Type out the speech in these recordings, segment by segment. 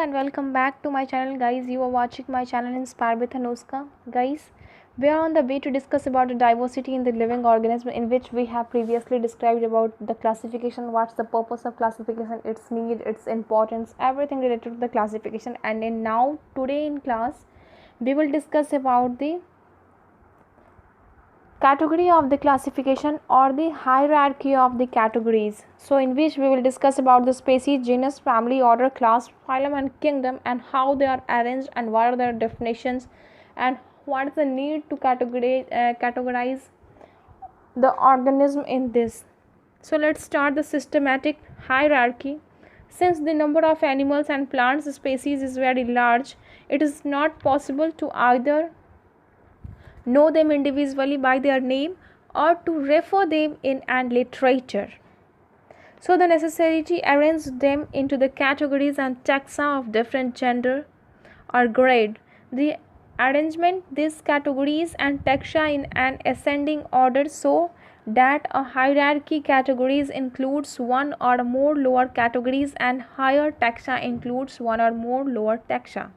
and welcome back to my channel, guys. You are watching my channel Inspired with Anushka. Guys, we are on the way to discuss about the diversity in the living organism, in which we have previously described about the classification, what's the purpose of classification, its need, its importance, everything related to the classification. And in now today in class we will discuss about the category of the classification or the hierarchy of the categories, so in which we will discuss about the species, genus, family, order, class, phylum and kingdom, and how they are arranged and what are their definitions and what is the need to categorize the organism in this. So let's start the systematic hierarchy. Since the number of animals and plants species is very large, it is not possible to either know them individually by their name or to refer them in and literature. So the necessity arranges them into the categories and taxa of different gender or grade. The arrangement these categories and taxa in an ascending order so that a hierarchy categories includes one or more lower categories and higher taxa includes one or more lower taxa.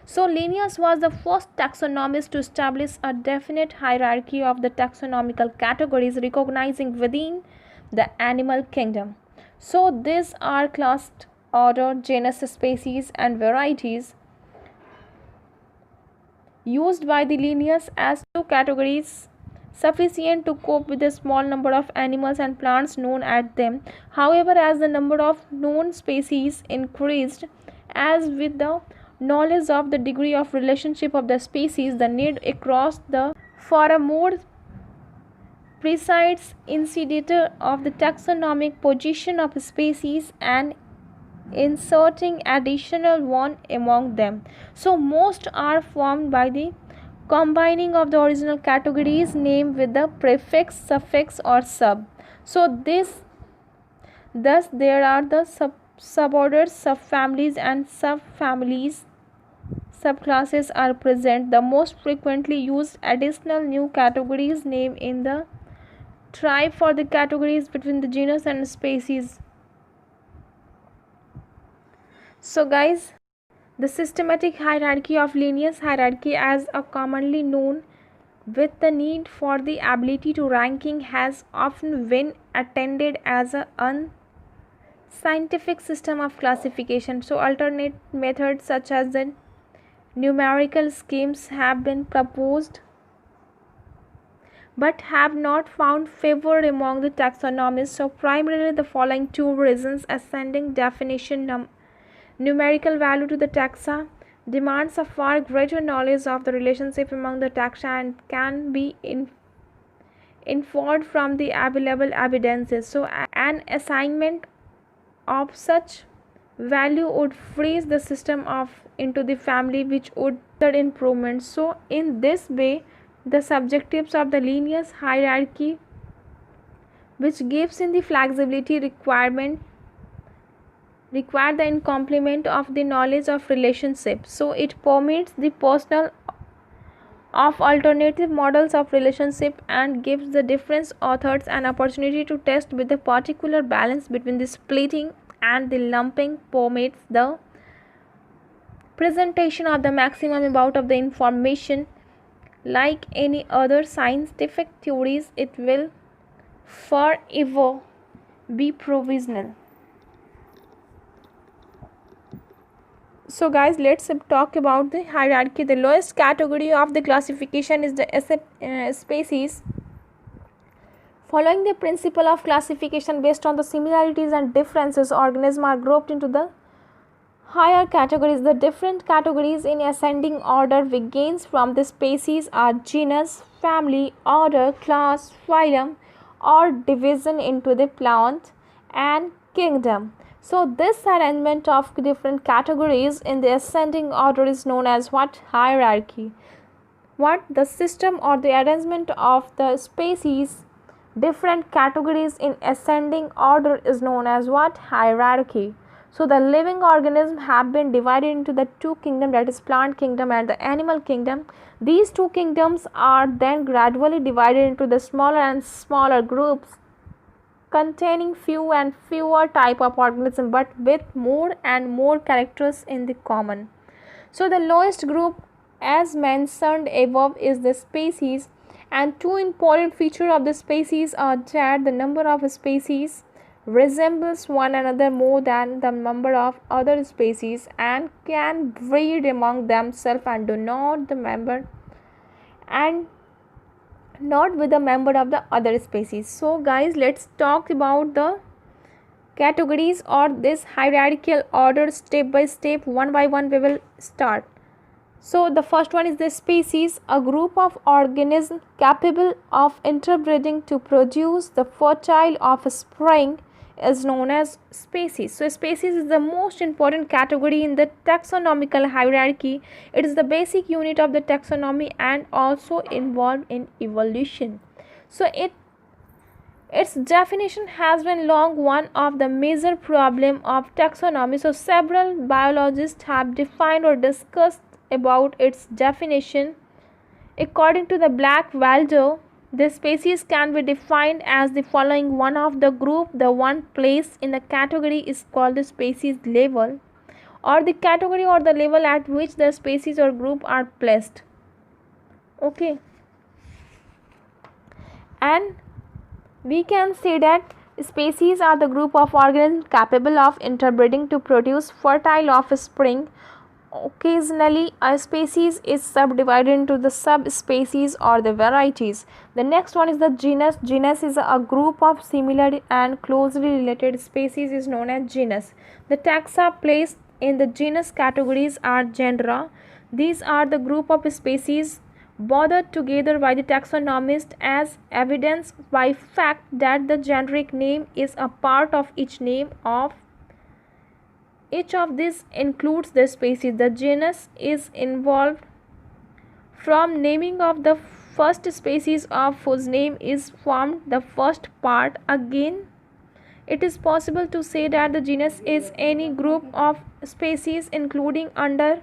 So Linnaeus was the first taxonomist to establish a definite hierarchy of the taxonomical categories recognizing within the animal kingdom. So these are classed order, genus, species and varieties used by the Linnaeus as two categories sufficient to cope with the small number of animals and plants known at them. However, as the number of known species increased, as with the knowledge of the degree of relationship of the species, the need across the for a more precise indicator of the taxonomic position of species and inserting additional one among them. So most are formed by the combining of the original categories name with the prefix, suffix or sub. So thus there are the suborders, subfamilies and subfamilies. Subclasses are present. The most frequently used additional new categories name in the tribe for the categories between the genus and species. So guys, the systematic hierarchy of Linnaeus hierarchy as a commonly known with the need for the ability to ranking has often been attended as a unscientific system of classification. So alternate methods such as the numerical schemes have been proposed but have not found favor among the taxonomists. So primarily the following two reasons: ascending definition, numerical value to the taxa demands a far greater knowledge of the relationship among the taxa and can be inferred from the available evidences. So an assignment of such value would freeze the system of into the family, which would improvement. So in this way the subjectives of the Linnaeus hierarchy, which gives in the flexibility required the in complement of the knowledge of relationship. So it permits the personal of alternative models of relationship and gives the different authors an opportunity to test with the particular balance between the splitting and the lumping, permits the presentation of the maximum amount of the information. Like any other scientific theories, it will forever be provisional. So guys, let's talk about the hierarchy. The lowest category of the classification is the species. Following the principle of classification based on the similarities and differences, organisms are grouped into the higher categories. The different categories in ascending order begins from the species are genus, family, order, class, phylum, or division into the plant and kingdom. So this arrangement of different categories in the ascending order is known as what? Hierarchy. What? The system or the arrangement of the species different categories in ascending order is known as what? Hierarchy. So the living organisms have been divided into the two kingdoms, that is plant kingdom and the animal kingdom. These two kingdoms are then gradually divided into the smaller and smaller groups containing few and fewer type of organism but with more and more characters in the common. So the lowest group as mentioned above is the species, and two important features of the species are that the number of species resembles one another more than the number of other species and can breed among themselves and do not the member and not with a member of the other species. So guys, let's talk about the categories or this hierarchical order step by step. One by one we will start. So the first one is the species, a group of organisms capable of interbreeding to produce the fertile offspring is known as species. So species is the most important category in the taxonomical hierarchy. It is the basic unit of the taxonomy and also involved in evolution. So its definition has been long one of the major problem of taxonomy. So several biologists have defined or discussed about its definition. According to the Blackwelder, the species can be defined as the following. One of the group, the one placed in the category is called the species level, or the category or the level at which the species or group are placed. Okay, and we can say that species are the group of organisms capable of interbreeding to produce fertile offspring. Occasionally, a species is subdivided into the subspecies or the varieties. The next one is the genus. Genus is a group of similar and closely related species is known as genus. The taxa placed in the genus categories are genera. These are the group of species bothered together by the taxonomist as evidenced by fact that the generic name is a part of each name of each of these includes the species. The genus is involved from naming of the first species of whose name is formed the first part. Again, it is possible to say that the genus is any group of species including under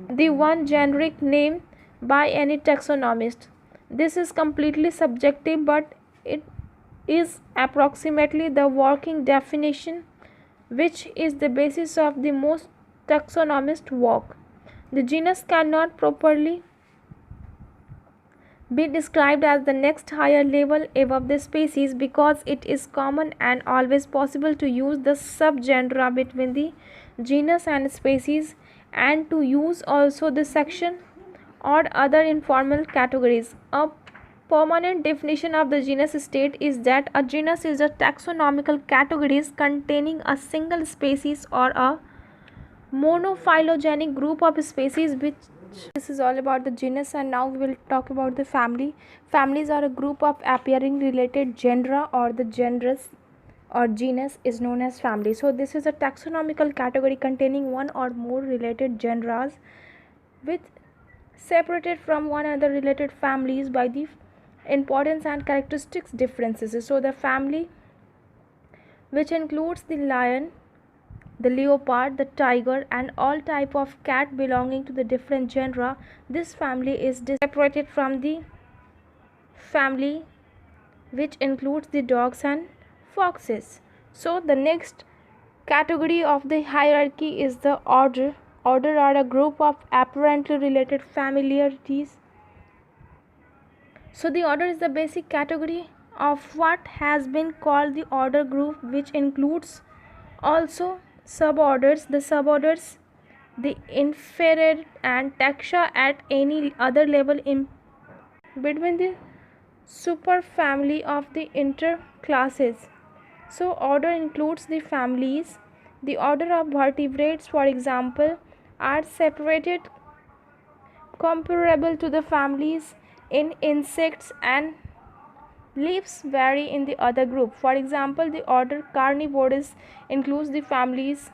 the one generic name by any taxonomist. This is completely subjective, but it is approximately the working definition which is the basis of the most taxonomist work. The genus cannot properly be described as the next higher level above the species because it is common and always possible to use the subgenera between the genus and species and to use also the section or other informal categories. A permanent definition of the genus state is that a genus is a taxonomical categories containing a single species or a monophyletic group of species. Which this is all about the genus, and now we will talk about the family. Families are a group of appearing related genera, or the genus or genus is known as family. So this is a taxonomical category containing one or more related genera with separated from one another related families by the importance and characteristics differences. So the family, which includes the lion, the leopard, the tiger and all type of cat belonging to the different genera, this family is separated from the family which includes the dogs and foxes. So the next category of the hierarchy is the order. Order are a group of apparently related familiarities. So the order is the basic category of what has been called the order group, which includes also suborders, the suborders, the inferior and taxa at any other level in between the superfamily of the interclasses. So order includes the families. The order of vertebrates, for example, are separated comparable to the families in insects, and leaves vary in the other group. For example, the order Carnivorous includes the families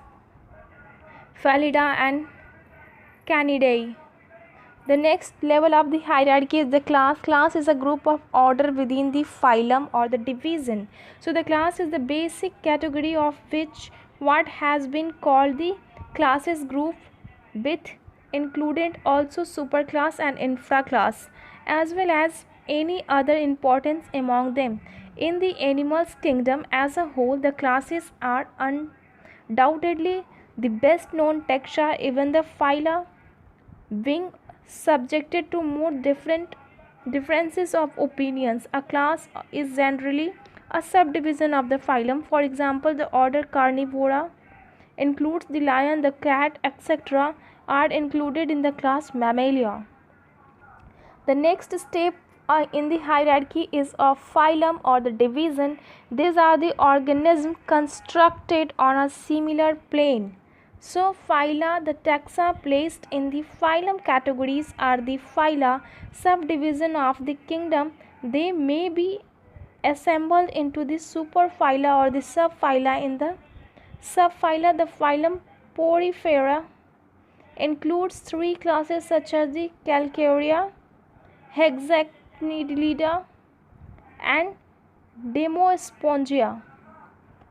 Felida and Canidae. The next level of the hierarchy is the class. Class is a group of order within the phylum or the division. So the class is the basic category of which what has been called the classes group, with included also superclass and infraclass, as well as any other importance among them. In the animals kingdom as a whole, the classes are undoubtedly the best known taxa, even the phyla being subjected to more differences of opinions. A class is generally a subdivision of the phylum. For example, the order Carnivora includes the lion, the cat, etc. are included in the class Mammalia. The next step in the hierarchy is of phylum or the division. These are the organisms constructed on a similar plane. So phyla, the taxa placed in the phylum categories, are the phyla, subdivision of the kingdom. They may be assembled into the superphyla or the subphyla. In the subphyla, the phylum Porifera includes three classes such as the Calcarea, Hexacnidida and Demospongia.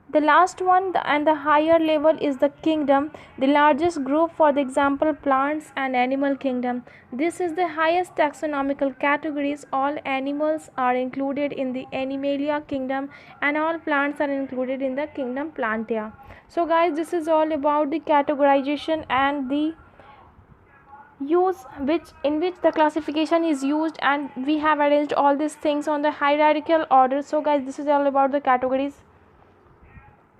The last one and the higher level is the kingdom, the largest group, for the example plants and animal kingdom. This is the highest taxonomical categories. All animals are included in the Animalia kingdom and all plants are included in the kingdom Plantae. So guys, this is all about the categorization and the use in which the classification is used, and we have arranged all these things on the hierarchical order. So guys, this is all about the categories.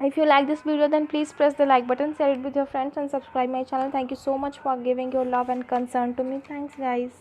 If you like this video, then please press the like button, share it with your friends and subscribe my channel. Thank you so much for giving your love and concern to me. Thanks guys.